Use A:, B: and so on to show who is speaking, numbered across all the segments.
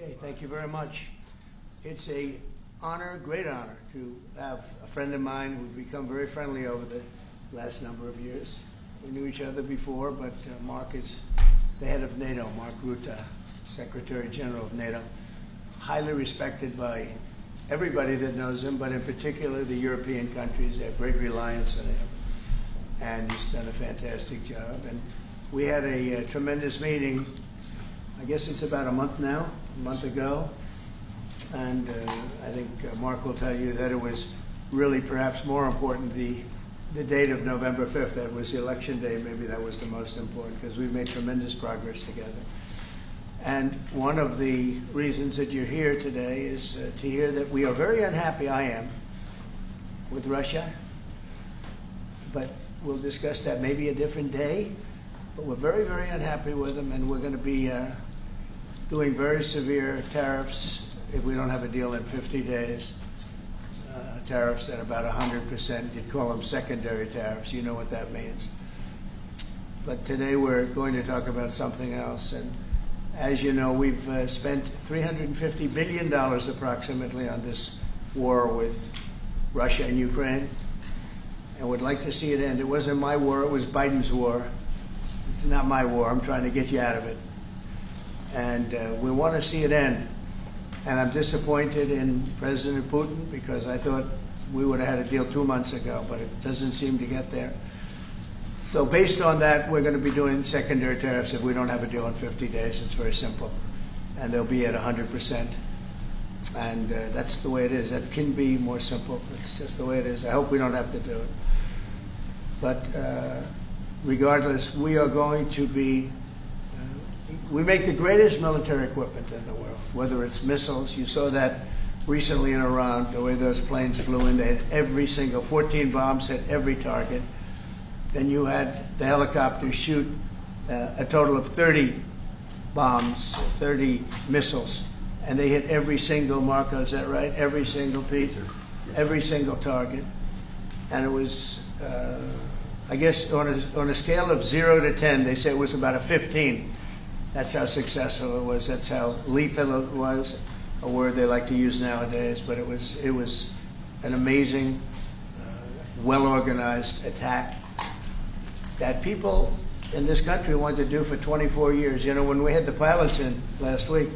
A: Okay, thank you very much. It's a great honor to have a friend of mine who's become very friendly over the last number of years. We knew each other before, but Mark is the head of NATO, Mark Rutte, Secretary General of NATO. Highly respected by everybody that knows him, but in particular the European countries. They have great reliance on him, and he's done a fantastic job. And we had a tremendous meeting, I guess it's about a month ago, and I think Mark will tell you that it was really perhaps more important the date of November 5th. That was the election day. Maybe that was the most important because we've made tremendous progress together. And one of the reasons that you're here today is to hear that we are very unhappy, I am, with Russia. But we'll discuss that maybe a different day. But we're very, very unhappy with them, and we're going to be doing very severe tariffs if we don't have a deal in 50 days. Tariffs at about 100%. You'd call them secondary tariffs. You know what that means. But today we're going to talk about something else. And as you know, we've spent $350 billion approximately on this war with Russia and Ukraine, and would like to see it end. It wasn't my war, it was Biden's war. It's not my war. I'm trying to get you out of it. And we want to see it end. And I'm disappointed in President Putin because I thought we would have had a deal 2 months ago, but it doesn't seem to get there. So based on that, we're going to be doing secondary tariffs if we don't have a deal in 50 days. It's very simple. And they'll be at 100%. And that's the way it is. That can be more simple. It's just the way it is. I hope we don't have to do it. But regardless, we are going to be, we make the greatest military equipment in the world, whether it's missiles. You saw that recently in Iran, the way those planes flew in. They had 14 bombs hit every target. Then you had the helicopters shoot a total of 30 bombs, 30 missiles, and they hit every single, Marco, is that right? Every single piece, every single target. And it was, I guess, on a scale of 0 to 10, they say it was about a 15. That's how successful it was. That's how lethal it was, a word they like to use nowadays. But it was an amazing, well-organized attack that people in this country wanted to do for 24 years. You know, when we had the pilots in last week,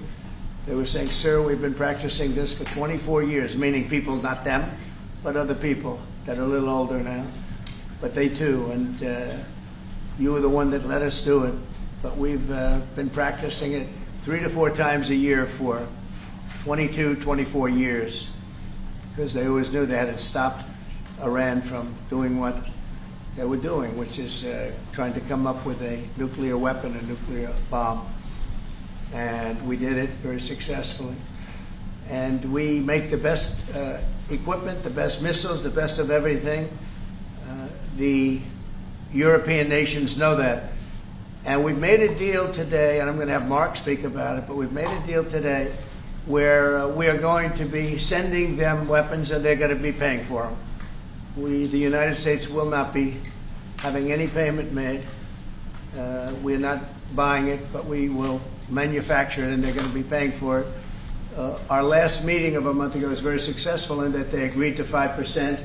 A: they were saying, "Sir, we've been practicing this for 24 years," meaning people, not them, but other people that are a little older now. But they too, and you were the one that let us do it. But we've been practicing it 3 to 4 times a year for 22, 24 years, because they always knew they had to stop Iran from doing what they were doing, which is trying to come up with a nuclear weapon, a nuclear bomb. And we did it very successfully. And we make the best equipment, the best missiles, the best of everything. The European nations know that. And we've made a deal today, and I'm going to have Mark speak about it, but we've made a deal today where we are going to be sending them weapons and they're going to be paying for them. The United States will not be having any payment made. We're not buying it, but we will manufacture it and they're going to be paying for it. Our last meeting of a month ago was very successful in that they agreed to 5%,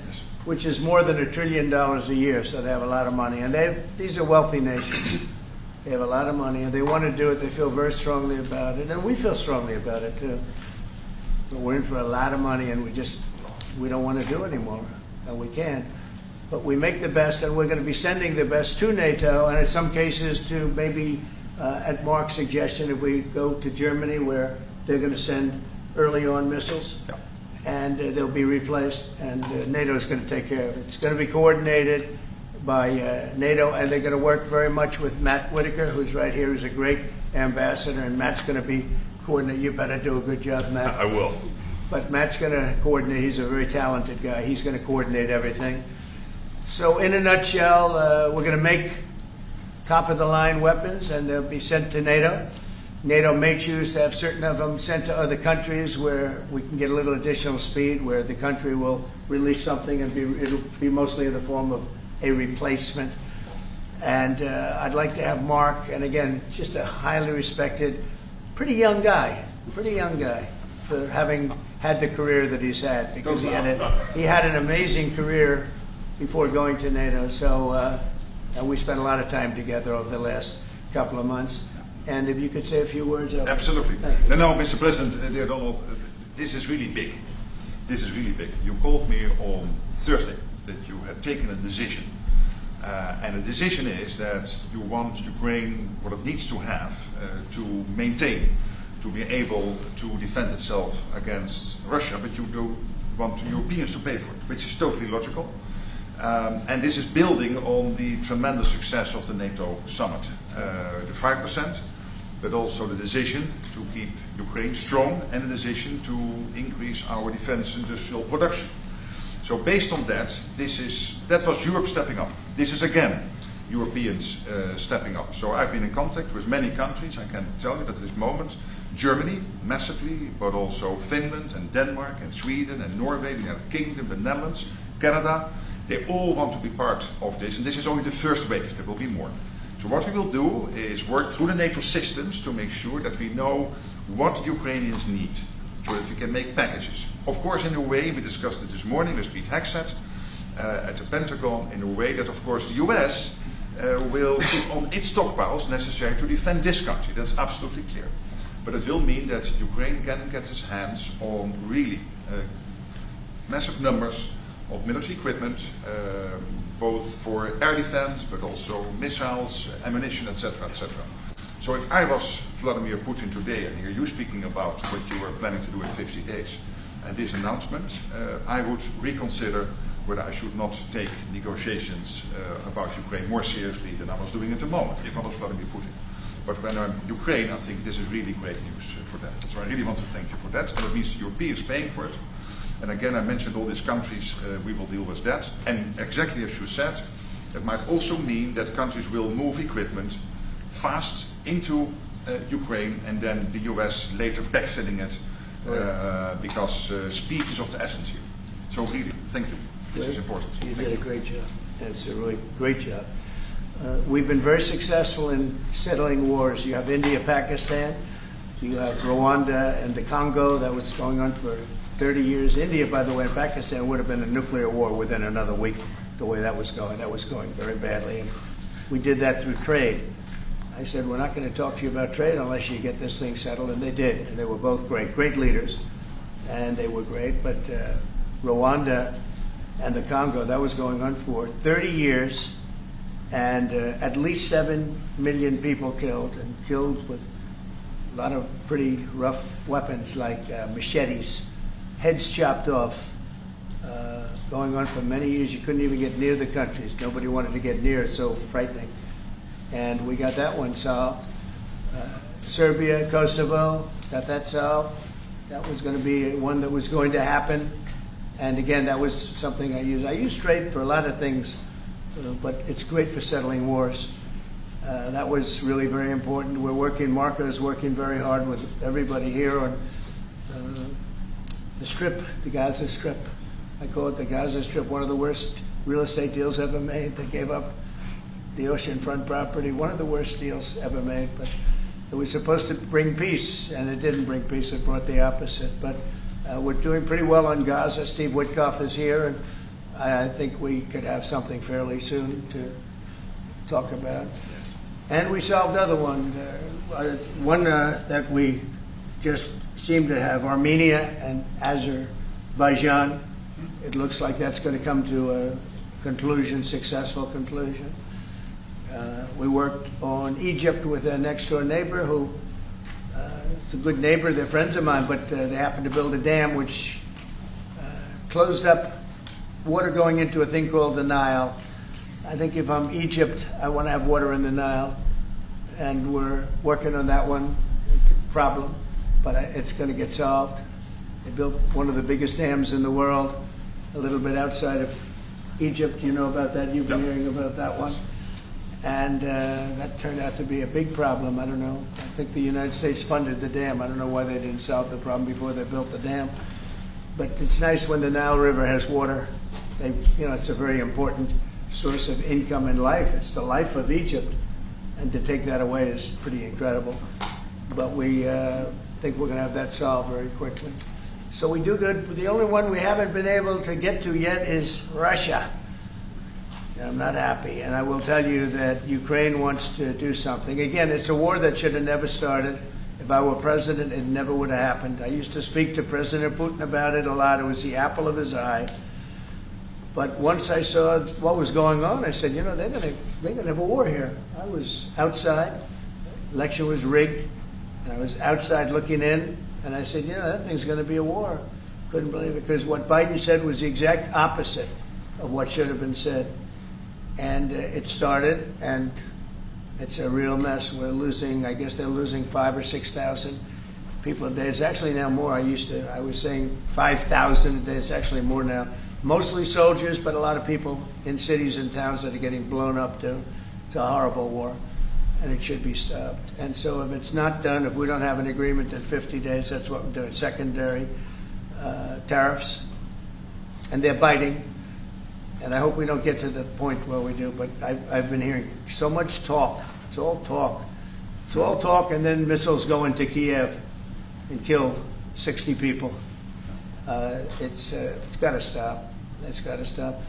A: which is more than $1 trillion a year, so they have a lot of money. And these are wealthy nations. They have a lot of money, and they want to do it. They feel very strongly about it, and we feel strongly about it, too. But we're in for a lot of money, and we don't want to do it anymore, and we can't. But we make the best, and we're going to be sending the best to NATO, and in some cases to maybe, at Mark's suggestion, if we go to Germany, where they're going to send early on missiles, and they'll be replaced, and NATO is going to take care of it. It's going to be coordinated by NATO, and they're going to work very much with Matt Whitaker, who's right here, who's a great ambassador, and Matt's going to be coordinating. You better do a good job, Matt.
B: I will.
A: But Matt's going to coordinate. He's a very talented guy. He's going to coordinate everything. So in a nutshell, we're going to make top-of-the-line weapons, and they'll be sent to NATO. NATO may choose to have certain of them sent to other countries where we can get a little additional speed, where the country will release something and it'll be mostly in the form of a replacement. And I'd like to have Mark, and again, just a highly respected, pretty young guy, Pretty young guy for having had the career that he's had, because he had an amazing career before going to NATO. So and we spent a lot of time together over the last couple of months. And if you could say a few words.
B: Absolutely. No, Mr. President, dear Donald, this is really big. This is really big. You called me on Thursday that you had taken a decision. And the decision is that you want Ukraine, what it needs to have to maintain, to be able to defend itself against Russia, but you do want the Europeans to pay for it, which is totally logical. And this is building on the tremendous success of the NATO summit. The 5%, but also the decision to keep Ukraine strong and the decision to increase our defense industrial production. So based on that, that was Europe stepping up. This is again Europeans stepping up. So I've been in contact with many countries. I can tell you that at this moment, Germany massively, but also Finland and Denmark and Sweden and Norway, the United Kingdom, the Netherlands, Canada, they all want to be part of this. And this is only the first wave. There will be more. So what we will do is work through the NATO systems to make sure that we know what Ukrainians need, so that we can make packages. Of course, in a way, we discussed it this morning with Pete Hegseth at the Pentagon, in a way that, of course, the US will put on its stockpiles necessary to defend this country. That's absolutely clear. But it will mean that Ukraine can get its hands on really massive numbers of military equipment, both for air defense, but also missiles, ammunition, etc., etc. So if I was Vladimir Putin today and hear you speaking about what you were planning to do in 50 days and this announcement, I would reconsider whether I should not take negotiations about Ukraine more seriously than I was doing at the moment, if I was Vladimir Putin. But when I'm Ukraine, I think this is really great news for that. So I really want to thank you for that. And it means the Europeans paying for it. And again, I mentioned all these countries, we will deal with that. And exactly as you said, it might also mean that countries will move equipment fast into Ukraine and then the US later backfilling it because speed is of the essence here. So really, thank you. This is important.
A: You did a great job. That's a really great job. We've been very successful in settling wars. You have India, Pakistan. You have Rwanda and the Congo. That was going on for 30 years. India, by the way, and Pakistan would have been a nuclear war within another week, the way that was going. That was going very badly. And we did that through trade. I said, we're not going to talk to you about trade unless you get this thing settled, and they did. And they were both great leaders, and they were great. But Rwanda and the Congo, that was going on for 30 years, and at least 7 million people killed, and killed with a lot of pretty rough weapons like machetes, heads chopped off, going on for many years. You couldn't even get near the countries. Nobody wanted to get near. It's so frightening. And we got that one solved. Serbia, Kosovo, got that solved. That was going to be one that was going to happen. And again, that was something I used. I use trade for a lot of things, but it's great for settling wars. That was really very important. We're working, Marco is working very hard with everybody here on the Strip, the Gaza Strip. I call it the Gaza Strip, one of the worst real estate deals ever made. They gave up the oceanfront property, one of the worst deals ever made. But it was supposed to bring peace, and it didn't bring peace. It brought the opposite. But we're doing pretty well on Gaza. Steve Witkoff is here, and I think we could have something fairly soon to talk about. And we solved another one, that we just seem to have, Armenia and Azerbaijan. It looks like that's going to come to a conclusion, successful conclusion. We worked on Egypt with a next-door neighbor who is a good neighbor. They're friends of mine, but they happened to build a dam which closed up water going into a thing called the Nile. I think if I'm Egypt, I want to have water in the Nile, and we're working on that one. It's a problem, but it's going to get solved. They built one of the biggest dams in the world, a little bit outside of Egypt. You know about that. You've been hearing about that one. And that turned out to be a big problem. I don't know. I think the United States funded the dam. I don't know why they didn't solve the problem before they built the dam. But it's nice when the Nile River has water. It's a very important source of income and life. It's the life of Egypt. And to take that away is pretty incredible. But we think we're going to have that solved very quickly. So we do good. The only one we haven't been able to get to yet is Russia. And I'm not happy. And I will tell you that Ukraine wants to do something. Again, it's a war that should have never started. If I were president, it never would have happened. I used to speak to President Putin about it a lot. It was the apple of his eye. But once I saw what was going on, I said, you know, they're gonna have a war here. I was outside. Election was rigged. And I was outside looking in. And I said, you know, that thing's going to be a war. Couldn't believe it, because what Biden said was the exact opposite of what should have been said. And it started, and it's a real mess. We're losing, I guess they're losing 5,000 or 6,000 people a day. It's actually now more. I was saying 5,000 a day. It's actually more now. Mostly soldiers, but a lot of people in cities and towns that are getting blown up too. It's a horrible war, and it should be stopped. And so if it's not done, if we don't have an agreement in 50 days, that's what we're doing. Secondary tariffs, and they're biting. And I hope we don't get to the point where we do, but I've been hearing so much talk. It's all talk. It's all talk, and then missiles go into Kyiv and kill 60 people. It's got to stop. It's got to stop.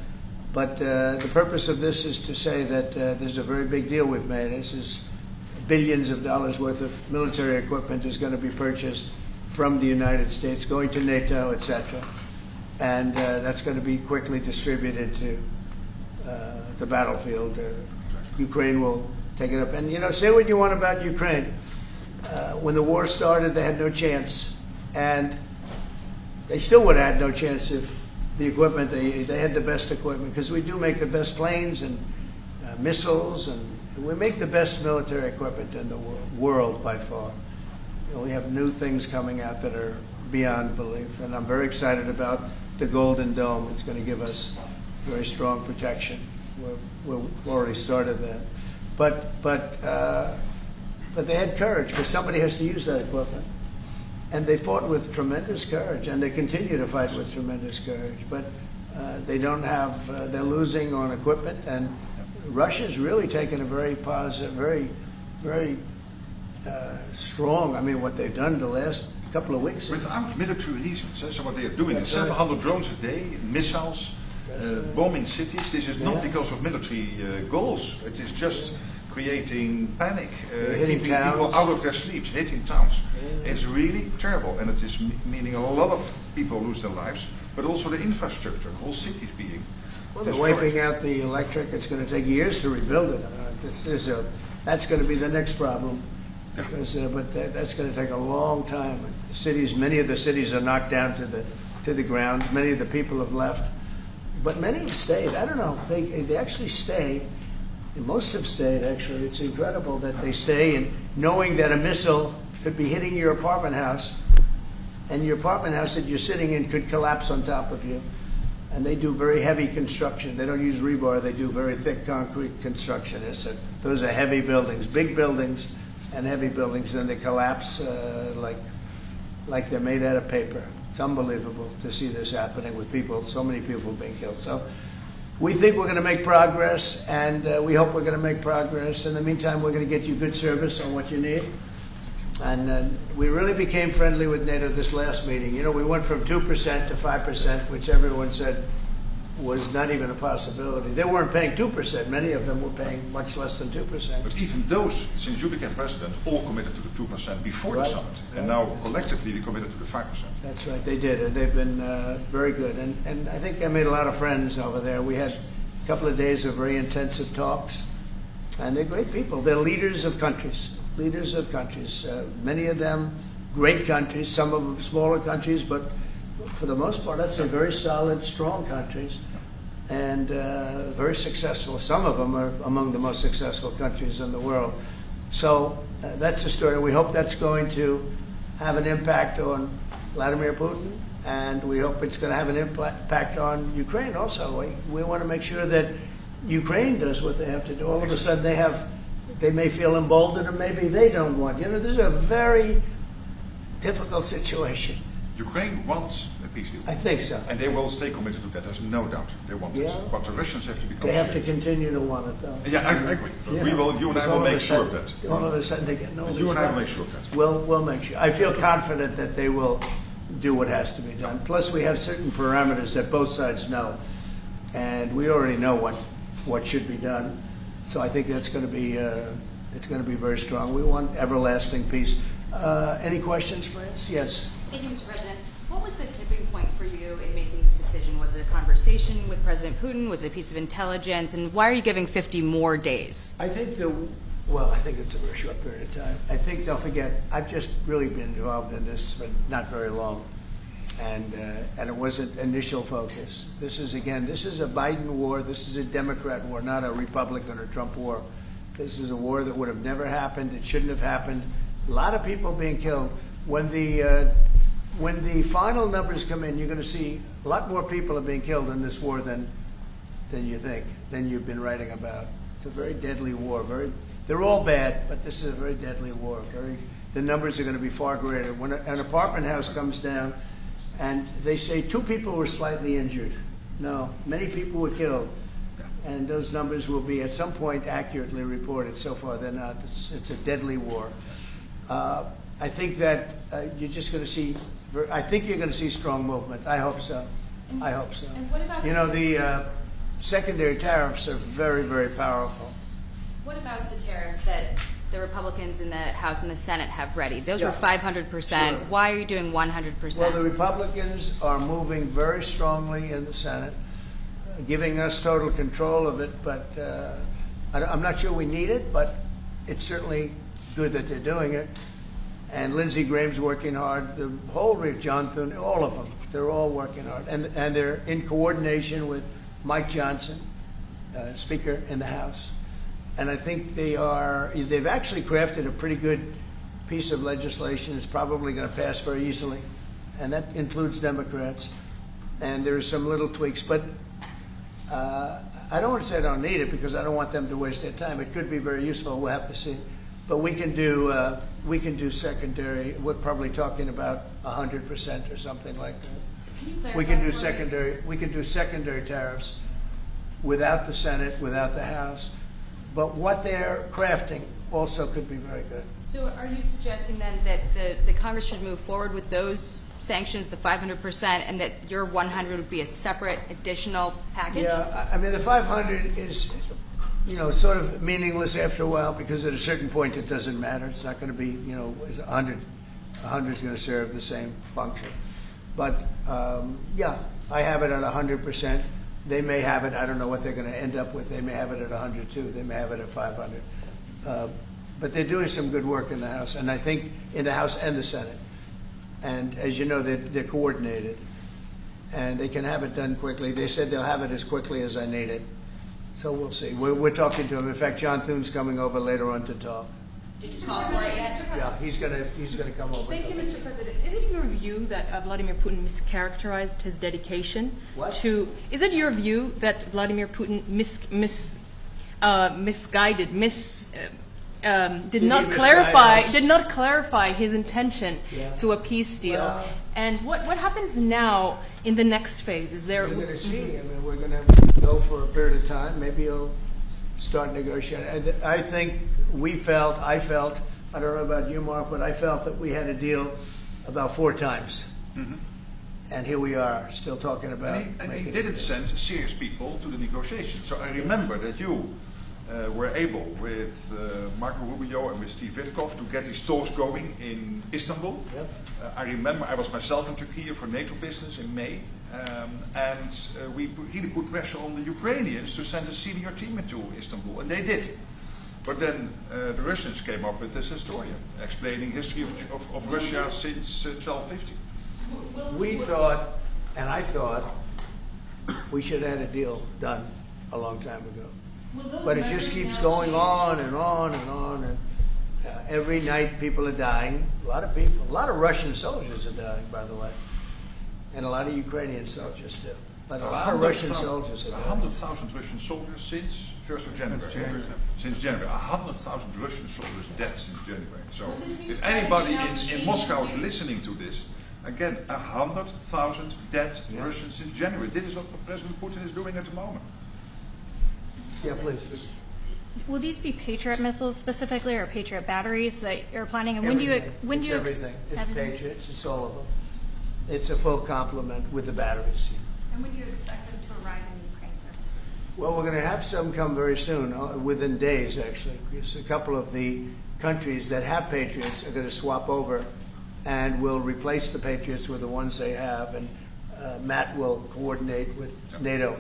A: But the purpose of this is to say that this is a very big deal we've made. This is billions of dollars worth of military equipment is going to be purchased from the United States, going to NATO, etc. And that's going to be quickly distributed to the battlefield. Ukraine will take it up. And, you know, say what you want about Ukraine. When the war started, they had no chance. And they still would have had no chance if the equipment, they had the best equipment, because we do make the best planes and missiles, and we make the best military equipment in the world by far. You know, we have new things coming out that are beyond belief, and I'm very excited about the Golden Dome. It's going to give us very strong protection. We've already started that. But they had courage, because somebody has to use that equipment. And they fought with tremendous courage, and they continue to fight with tremendous courage. But they don't have, they're losing on equipment, and Russia's really taken a very positive, very strong, I mean, what they've done the last couple of weeks.
B: Without military reasons. So what they are doing is 700 drones a day, missiles, bombing cities. This is not because of military goals. It is just creating panic, keeping people out of their sleeps, hitting towns. Yeah. It's really terrible, and it is meaning a lot of people lose their lives, but also the infrastructure, whole cities being
A: destroyed. They're wiping out the electric. It's going to take years to rebuild it. That's going to be the next problem, because, but that's going to take a long time. Cities, many of the cities are knocked down to the ground. Many of the people have left, but many have stayed. I don't know. They actually stay. Most have stayed, actually. It's incredible that they stay, and knowing that a missile could be hitting your apartment house, and your apartment house that you're sitting in could collapse on top of you. And they do very heavy construction. They don't use rebar. They do very thick concrete construction. Those are heavy buildings, big buildings and heavy buildings, and they collapse like they're made out of paper. It's unbelievable to see this happening with people, so many people being killed. So we think we're going to make progress, and we hope we're going to make progress. In the meantime, we're going to get you good service on what you need. And we really became friendly with NATO this last meeting. You know, we went from 2% to 5%, which everyone said was not even a possibility. They weren't paying 2%. Many of them were paying much less than 2%.
B: But even those, since you became president, all committed to the 2% before the summit. And now collectively we committed to the 5%.
A: That's right, they did. They've been very good. And I think I made a lot of friends over there. We had a couple of days of very intensive talks. And they're great people. They're leaders of countries. Leaders of countries. Many of them great countries, some of them smaller countries, but for the most part, I'd say very solid, strong countries, and very successful. Some of them are among the most successful countries in the world. So that's the story. We hope that's going to have an impact on Vladimir Putin, and we hope it's going to have an impact on Ukraine also. We want to make sure that Ukraine does what they have to do. All of a sudden they may feel emboldened, or maybe they don't want. You know, this is a very difficult situation.
B: Ukraine wants a peace deal.
A: I think so.
B: And they will stay committed to that, there's no doubt. They want this.
A: Yeah.
B: But the Russians have to become
A: They have to
B: serious.
A: continue to want it, though.
B: Yeah, I agree. But
A: Yeah.
B: we will, you and I will make sure of that.
A: All of a sudden they get no.
B: You and I will make sure of that.
A: We'll make sure. I feel confident that they will do what has to be done. Plus, we have certain parameters that both sides know, and we already know what should be done. So I think that's going to be it's going to be very strong. We want everlasting peace. Any questions, France? Yes.
C: Thank you, Mr. President. What was the tipping point for you in making this decision? Was it a conversation with President Putin? Was it a piece of intelligence? And why are you giving 50 more days?
A: I think I think it's a very short period of time. I think, don't forget, I've just really been involved in this for not very long. And it wasn't initial focus. This is a Biden war. This is a Democrat war, not a Republican or Trump war. This is a war that would have never happened. It shouldn't have happened. A lot of people being killed. When the final numbers come in, you're going to see a lot more people are being killed in this war than you think, than you've been writing about. It's a very deadly war. They're all bad, but this is a very deadly war. The numbers are going to be far greater. When an apartment house comes down, and they say 2 people were slightly injured. No, many people were killed. And those numbers will be at some point accurately reported. So far, they're not. It's a deadly war. I think that you're just going to see. I think you're going to see strong movement. I hope so. I hope so.
C: And what about
A: the secondary tariffs are very, very powerful.
C: What about the tariffs that the Republicans in the House and the Senate have ready? Those were
A: Yeah.
C: 500%.
A: Sure.
C: Why are you doing 100%?
A: Well, the Republicans are moving very strongly in the Senate, giving us total control of it. But I'm not sure we need it, but it's certainly good that they're doing it. And Lindsey Graham's working hard. The whole John Thune, all of them, they're all working hard, and they're in coordination with Mike Johnson, Speaker in the House. And I think they've actually crafted a pretty good piece of legislation. It's probably going to pass very easily, and that includes Democrats. And there's some little tweaks, but I don't want to say I don't need it because I don't want them to waste their time. It could be very useful. We'll have to see. But we can do secondary. We're probably talking about 100% or something like that.
C: So can you clarify
A: We can do
C: for me?
A: secondary. We can do secondary tariffs without the Senate, without the House. But what they're crafting also could be very good.
C: So are you suggesting then that the Congress should move forward with those sanctions, the 500%, and that your 100 would be a separate additional package?
A: Yeah, I mean the 500 is, sort of meaningless after a while because at a certain point it doesn't matter. It's not going to be, it's 100. 100 is going to serve the same function. But yeah, I have it at 100%. They may have it. I don't know what they're going to end up with. They may have it at 100 too. They may have it at 500. But they're doing some good work in the House, and I think in the House and the Senate. And as you know, they're coordinated, and they can have it done quickly. They said they'll have it as quickly as I need it. So we'll see. We're talking to him. In fact, John Thune's coming over later on to talk.
C: Did you call for it yet?
A: Yeah, he's gonna come over.
D: Thank you, Mr. President. Is it your view that Vladimir Putin mischaracterized his dedication to? Is it your view that Vladimir Putin did not clarify his intention to a peace deal?
A: Well,
D: and what happens now in the next phase? Is there?
A: We're going to see. I mean, we're going to go for a period of time. Maybe he'll start negotiating. I think I felt, I don't know about you, Mark, but I felt that we had a deal about 4 times. Mm-hmm. And here we are, still talking about
B: And he didn't send serious people to the negotiations. So I remember that you were able, with Marco Rubio and with Steve Witkoff, to get these talks going in Istanbul.
A: Yep.
B: I remember I was myself in Turkey for NATO business in May, and we really put pressure on the Ukrainians to send a senior team into Istanbul, and they did. But then the Russians came up with this historian explaining history of Russia since 1250.
A: We thought, and I thought, we should have had a deal done a long time ago. But it just keeps going on and on and on. And every night people are dying. A lot of people, a lot of Russian soldiers are dying, by the way. And a lot of Ukrainian soldiers too. But a lot of Russian soldiers are dying.
B: 100,000 Russian soldiers since 1st of January. Since January. 100,000 Russian soldiers dead since January. So if anybody in Moscow is listening to this, Again, 100,000 dead Russians since January. This is what President Putin is doing at the moment.
A: Yeah, please.
E: Will these be Patriot missiles specifically, or Patriot batteries that you're planning? And
A: Everything.
E: when do you
A: everything. It's
E: everything?
A: Patriots. It's all of them. It's a full complement with the batteries.
E: And when do you expect them to arrive in Ukraine, sir?
A: Well, we're going to have some come very soon, within days, actually. Because a couple of the countries that have Patriots are going to swap over and will replace the Patriots with the ones they have. And Matt will coordinate with NATO.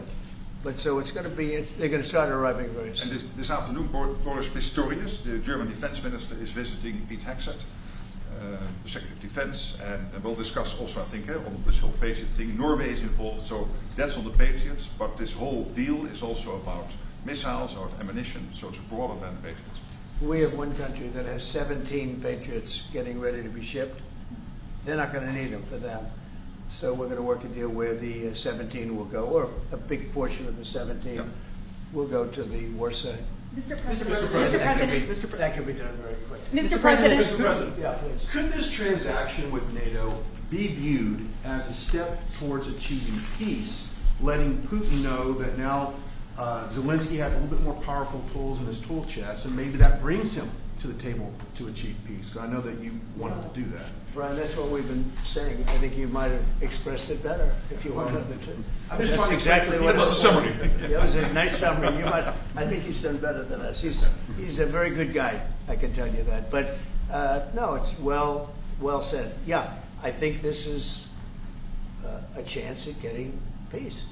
A: But so it's going to be, they're going to start arriving very soon.
B: And this afternoon, Boris Pistorius, the German defense minister, is visiting Pete Hegseth, the Secretary of Defense, and we'll discuss also, I think, on this whole Patriot thing. Norway is involved, so that's on the Patriots, but this whole deal is also about missiles or ammunition, so it's broader than Patriots.
A: We have one country that has 17 Patriots getting ready to be shipped. They're not going to need them for them. So we're going to work a deal where the 17 will go, or a big portion of the 17 will go to the war side.
D: Mr.
F: President.
A: That can be done very quick.
D: Mr. President.
F: Mr. President,
A: Yeah, please.
F: could this transaction with NATO be viewed as a step towards achieving peace, letting Putin know that now Zelensky has a little bit more powerful tools in his tool chest, and maybe that brings him to the table to achieve peace? I know that you wanted to do that.
A: Brian, that's what we've been saying. I think you might have expressed it better if you wanted to.
F: I'm just
A: That's
F: trying to
A: exactly what
B: That was a summary.
A: That was a nice summary. I think he's done better than us. He's a very good guy, I can tell you that. But no, it's well said. Yeah, I think this is a chance at getting peace.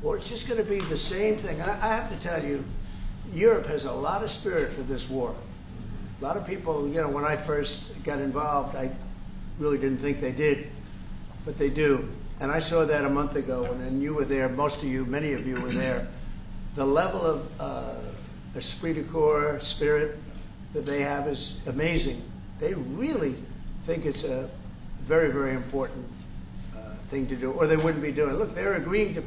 A: Or it's just going to be the same thing. I have to tell you, Europe has a lot of spirit for this war. A lot of people, when I first got involved, I really didn't think they did, but they do. And I saw that a month ago, and you were there, many of you were there. The level of esprit de corps, spirit that they have is amazing. They really think it's a very, very important thing to do, or they wouldn't be doing it. Look, they're agreeing to,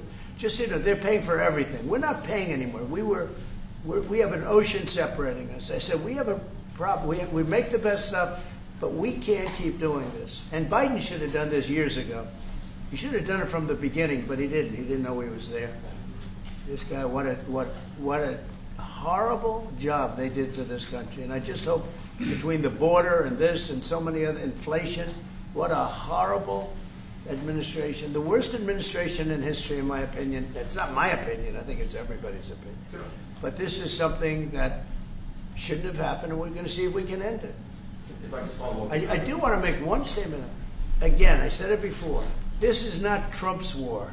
A: they're paying for everything. We're not paying anymore. We have an ocean separating us. I said, we have a problem. We make the best stuff, but we can't keep doing this. And Biden should have done this years ago. He should have done it from the beginning, but he didn't. He didn't know he was there. This guy, what a horrible job they did to this country. And I just hope between the border and this and so many other, inflation, what a horrible administration. The worst administration in history, in my opinion. That's not my opinion. I think it's everybody's opinion. But this is something that shouldn't have happened, and we're going to see if we can end it.
F: If I can follow up.
A: I do want to make one statement. Again, I said it before. This is not Trump's war.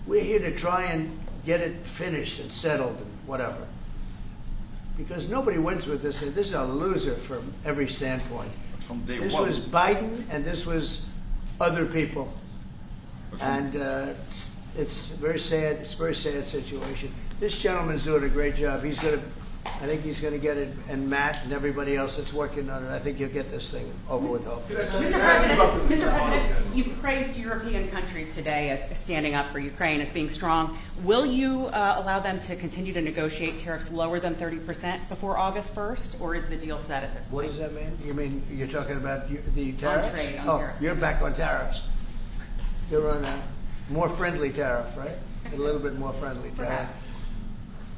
A: We're here to try and get it finished and settled and whatever. Because nobody wins with this. This is a loser from every standpoint.
B: From day
A: This
B: one.
A: was Biden, and this was other people. And it's very sad. It's a very sad situation. This gentleman's doing a great job. I think he's going to get it, and Matt and everybody else that's working on it. I think you'll get this thing over with, hopefully.
G: Mr. President, you've praised European countries today as standing up for Ukraine, as being strong. Will you allow them to continue to negotiate tariffs lower than 30% before August 1st, or is the deal set at this point?
A: What does that mean? You mean you're talking about the tariffs?
G: On trade, on tariffs.
A: You're back on tariffs. You're on a more friendly tariff, right? A little bit more friendly tariff.
G: Perhaps.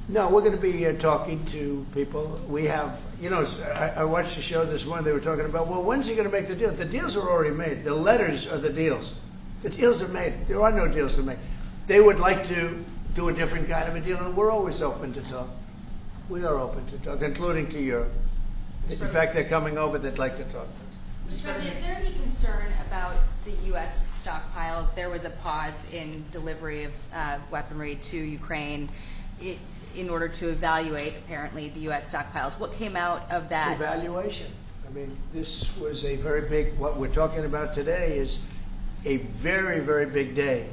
A: No, we're going to be talking to people. We have, I watched the show this morning. They were talking about, well, when's he going to make the deal? The deals are already made. The letters are the deals. The deals are made. There are no deals to make. They would like to do a different kind of a deal, and we're always open to talk. We are open to talk, including to Europe. In fact, they're coming over. They'd like to talk to us.
C: Mr. President, is there any concern about the U.S. stockpiles? There was a pause in delivery of weaponry to Ukraine in order to evaluate, apparently, the U.S. stockpiles. What came out of that?
A: Evaluation. I mean, this was a very big, what we're talking about today is a very, very big day.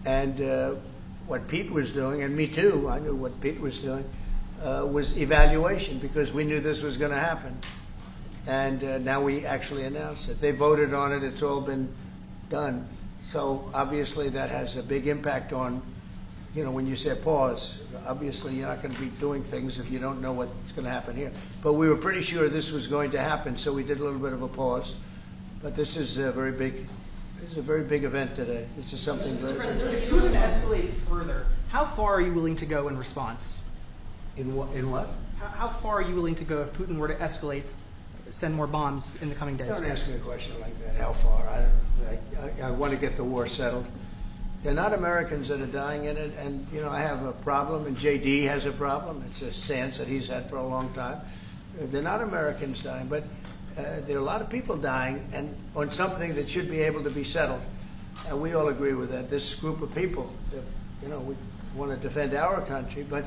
A: And what Pete was doing, and me too, I knew what Pete was doing, was evaluation, because we knew this was going to happen. And now we actually announced it. They voted on it. It's all been done. So obviously that has a big impact on, when you say pause, obviously you're not going to be doing things if you don't know what's going to happen here. But we were pretty sure this was going to happen, so we did a little bit of a pause. But this is a very big This is a very big event today. This is something very big.
H: If Putin escalates further, how far are you willing to go in response?
A: In what?
H: How far are you willing to go if Putin were to escalate, send more bombs in the coming days?
A: Don't ask me a question like that. How far? I want to get the war settled. They're not Americans that are dying in it, and I have a problem, and JD has a problem. It's a stance that he's had for a long time. They're not Americans dying, but there are a lot of people dying, and on something that should be able to be settled, and we all agree with that. This group of people, we want to defend our country, but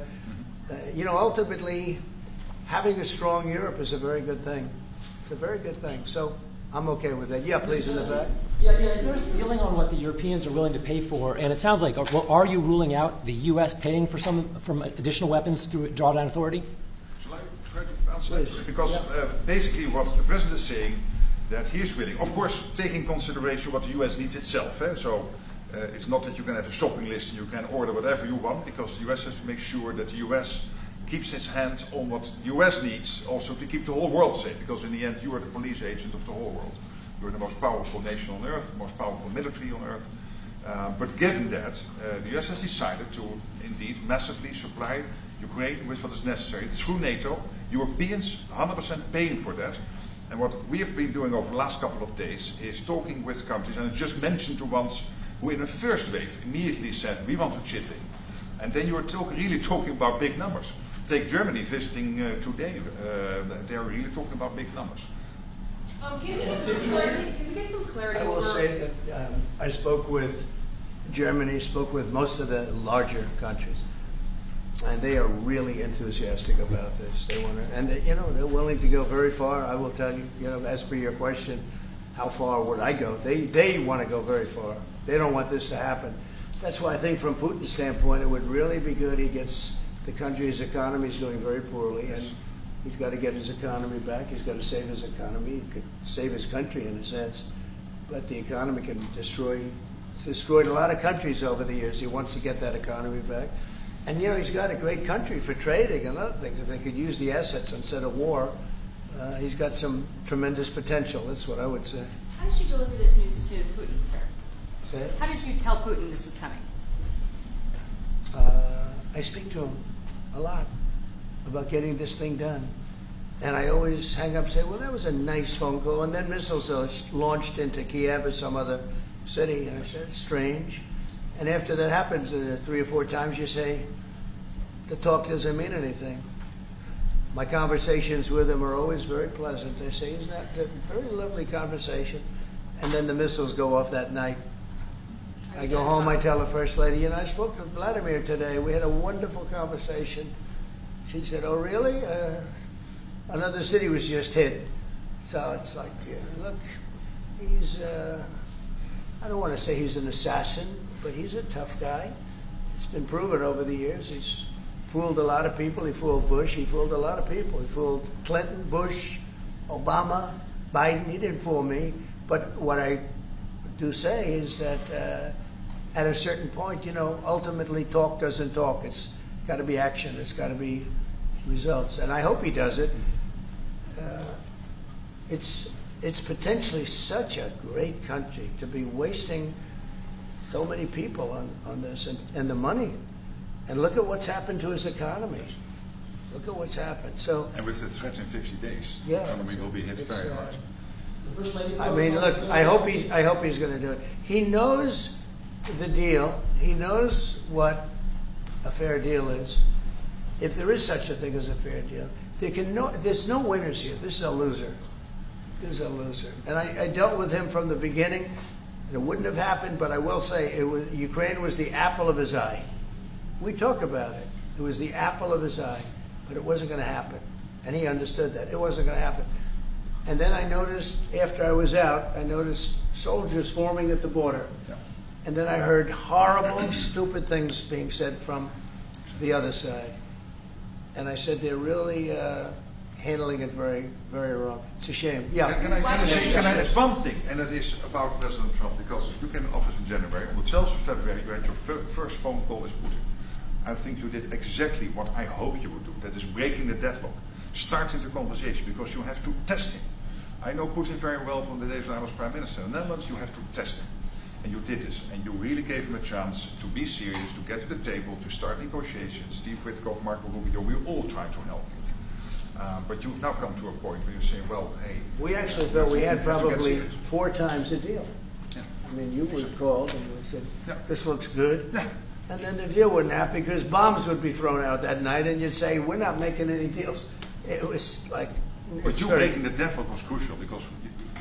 A: ultimately, having a strong Europe is a very good thing. It's a very good thing. So I'm okay with that. Yeah, please, in the back.
I: Yeah. Is there a ceiling on what the Europeans are willing to pay for? And it sounds like, are you ruling out the U.S. paying for from additional weapons through drawdown authority?
B: Shall I try to answer that? Because basically what the president is saying, that he is willing, of course, taking into consideration what the U.S. needs itself. So it's not that you can have a shopping list and you can order whatever you want, because the U.S. has to make sure that the U.S. keeps its hand on what the U.S. needs, also to keep the whole world safe, because in the end you are the police agent of the whole world. You're the most powerful nation on earth, the most powerful military on earth. But given that, the U.S. has decided to indeed massively supply Ukraine with what is necessary through NATO. Europeans 100% paying for that. And what we have been doing over the last couple of days is talking with countries, and I just mentioned the ones who in the first wave immediately said, we want to chip in. And then you are really talking about big numbers. Take Germany visiting today. They're really talking about big numbers.
G: Can we get some clarity?
A: I will say that I spoke with Germany, spoke with most of the larger countries, and they are really enthusiastic about this. They want to, and they're willing to go very far. I will tell you, as per your question, how far would I go? They want to go very far. They don't want this to happen. That's why I think from Putin's standpoint, it would really be good. He gets the country's economy is doing very poorly, and he's got to get his economy back. He's got to save his economy. He could save his country in a sense, but the economy can destroyed a lot of countries over the years. He wants to get that economy back. And he's got a great country for trading and other things. If they could use the assets instead of war, he's got some tremendous potential. That's what I would say.
C: How did you deliver this news to Putin, sir?
A: Say it?
C: How did you tell Putin this was coming?
A: I speak to him a lot about getting this thing done. And I always hang up and say, well, that was a nice phone call. And then missiles are launched into Kyiv or some other city. And I said, it's strange. And after that happens 3 or 4 times, you say, the talk doesn't mean anything. My conversations with him are always very pleasant. I say, isn't that a very lovely conversation? And then the missiles go off that night. I go home, I tell the First Lady, I spoke to Vladimir today. We had a wonderful conversation. She said, oh, really? Another city was just hit. So it's like, look, he's, I don't want to say he's an assassin, but he's a tough guy. It's been proven over the years. He's fooled a lot of people. He fooled Bush. He fooled a lot of people. He fooled Clinton, Bush, Obama, Biden. He didn't fool me. But what I do say is that at a certain point, ultimately talk doesn't talk. It's got to be action. It's got to be results. And I hope he does it. It's potentially such a great country to be wasting so many people on this and the money. And look at what's happened to his economy. Look at what's happened. So,
B: and with the threat in 50 days,
A: yeah,
B: the economy will be hit very hard.
A: I mean, look, I hope he's going to do it. He knows the deal. He knows what a fair deal is. If there is such a thing as a fair deal, there's no winners here. This is a loser. This is a loser. And I dealt with him from the beginning. It wouldn't have happened, but I will say Ukraine was the apple of his eye. We talk about it. It was the apple of his eye, but it wasn't going to happen. And he understood that. It wasn't going to happen. And then I noticed, after I was out, I noticed soldiers forming at the border.
B: Yeah.
A: And then I heard horrible, stupid things being said from the other side. And I said, they're really handling it very, very wrong. It's a shame. Yeah.
B: Can I add one thing, and that is about President Trump, because you came in office in January. On the 12th of February, you had your first phone call with Putin. I think you did exactly what I hope you would do. That is breaking the deadlock, starting the conversation, because you have to test him. I know Putin very well from the days when I was Prime Minister in the Netherlands. You have to test him. And you did this, and you really gave him a chance to be serious, to get to the table, to start negotiations. Steve Witkoff, Marco Rubio, we all tried to help you. But you've now come to a point where you say, well, hey...
A: We actually thought we had
B: let's get
A: probably
B: serious.
A: 4 times the deal.
B: Yeah.
A: I mean, you would have called and we said,
B: Yeah.
A: this looks good.
B: Yeah.
A: And then the deal wouldn't happen because bombs would be thrown out that night and you'd say, we're not making any deals. It was like...
B: But you making the deadlock was crucial because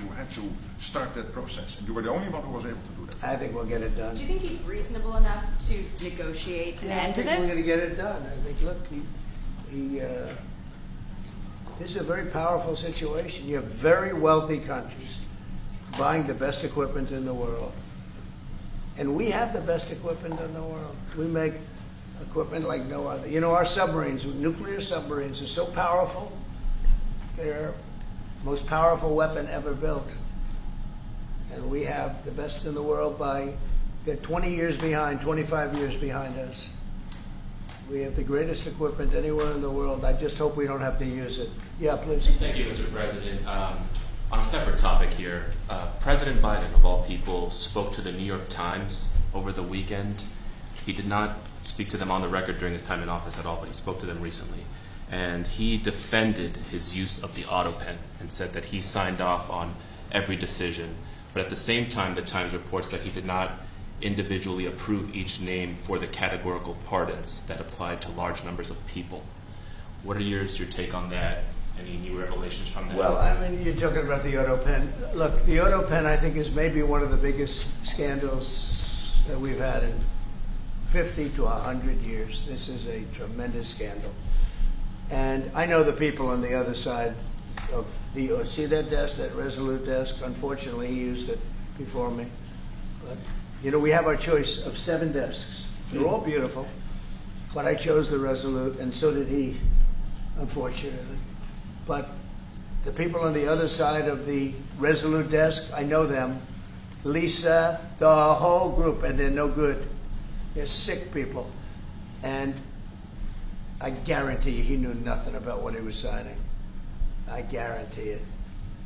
B: you had to start that process, and you were the only one who was able to do that.
A: I think we'll get it done.
C: Do you think he's reasonable enough to negotiate an end to
A: I think we're
C: this?
A: going to get it done. I think, look, this is a very powerful situation. You have very wealthy countries buying the best equipment in the world. And we have the best equipment in the world. We make equipment like no other. You know, our submarines, nuclear submarines, are so powerful. They're the most powerful weapon ever built. And we have the best in the world they're 20 years behind, 25 years behind us. We have the greatest equipment anywhere in the world. I just hope we don't have to use it. Yeah, please.
J: Thank you, Mr. President. On a separate topic here, President Biden, of all people, spoke to the New York Times over the weekend. He did not speak to them on the record during his time in office at all, but he spoke to them recently. And he defended his use of the auto pen and said that he signed off on every decision. But at the same time, the Times reports that he did not individually approve each name for the categorical pardons that applied to large numbers of people. What are your take on that? Any new revelations from that?
A: Well, I mean, you're talking about the auto pen. Look, the auto pen, I think, is maybe one of the biggest scandals that we've had in 50 to 100 years. This is a tremendous scandal. And I know the people on the other side of the, see that desk, that Resolute desk? Unfortunately, he used it before me. But, you know, we have our choice of 7 desks. They're all beautiful. But I chose the Resolute, and so did he, unfortunately. But the people on the other side of the Resolute desk, I know them. Lisa, the whole group, and they're no good. They're sick people. And I guarantee you he knew nothing about what he was signing. I guarantee it.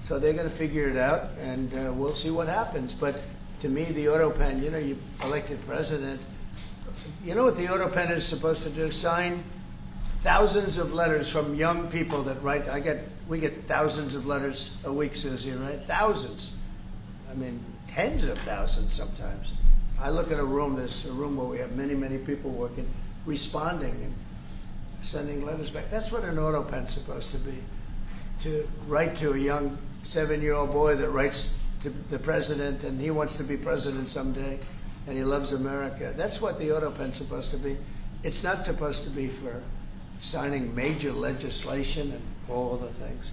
A: So they're going to figure it out, and we'll see what happens. But to me, the auto pen, you know, you elected president. You know what the auto pen is supposed to do? Sign thousands of letters from young people that write. We get thousands of letters a week, Susie, right? Thousands. I mean, tens of thousands sometimes. I look at a room, there's a room where we have many, many people working, responding and sending letters back. That's what an auto pen's supposed to be. To write to a young 7-year-old boy that writes to the president and he wants to be president someday and he loves America. That's what the auto pen's supposed to be. It's not supposed to be for signing major legislation and all the things.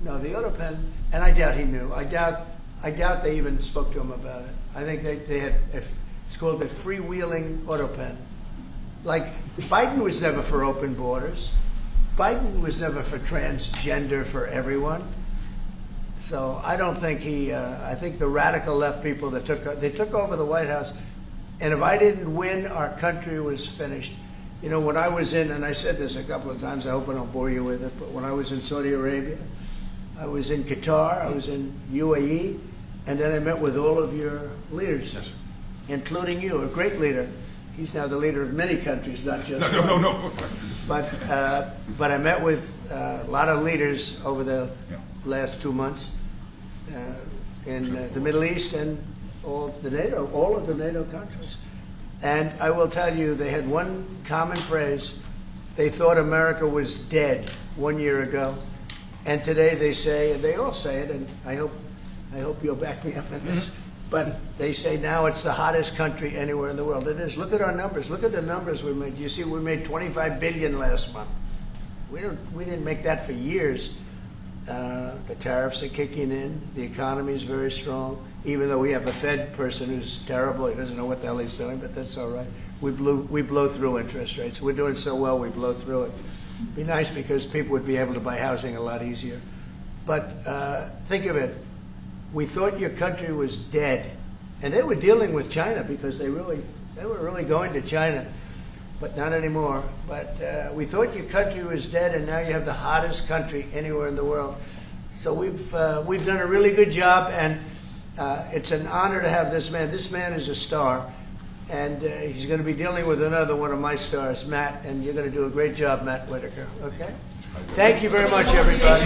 A: No, the auto pen, and I doubt he knew. I doubt they even spoke to him about it. I think they had, it's called a freewheeling auto pen. Like, Biden was never for open borders. Biden was never for transgender for everyone. So I don't think I think the radical left people that took over the White House, and if I didn't win, our country was finished. You know, when I was in, and I said this a couple of times, I hope I don't bore you with it, but when I was in Saudi Arabia, I was in Qatar, I was in UAE, and then I met with all of your leaders,
B: Yes, sir.
A: including you, a great leader. He's now the leader of many countries, not just
B: No.
A: But I met with a lot of leaders over the last 2 months in the Middle East and all of the NATO countries. And I will tell you, they had one common phrase. They thought America was dead 1 year ago. And today they say, and they all say it, and I hope you'll back me up on this, but they say now it's the hottest country anywhere in the world. It is. Look at our numbers. Look at the numbers we made. You see, we made $25 billion last month. We didn't make that for years. The tariffs are kicking in. The economy is very strong. Even though we have a Fed person who's terrible, he doesn't know what the hell he's doing, but that's all right. We blow through interest rates. We're doing so well, we blow through it. Be nice because people would be able to buy housing a lot easier. But think of it. We thought your country was dead, and they were dealing with China because they were really going to China, but not anymore. But we thought your country was dead, and now you have the hottest country anywhere in the world. So we've done a really good job, and It's an honor to have this man. This man is a star, and he's going to be dealing with another one of my stars, Matt, and you're going to do a great job, Matt Whitaker. Okay? Thank you very much, everybody.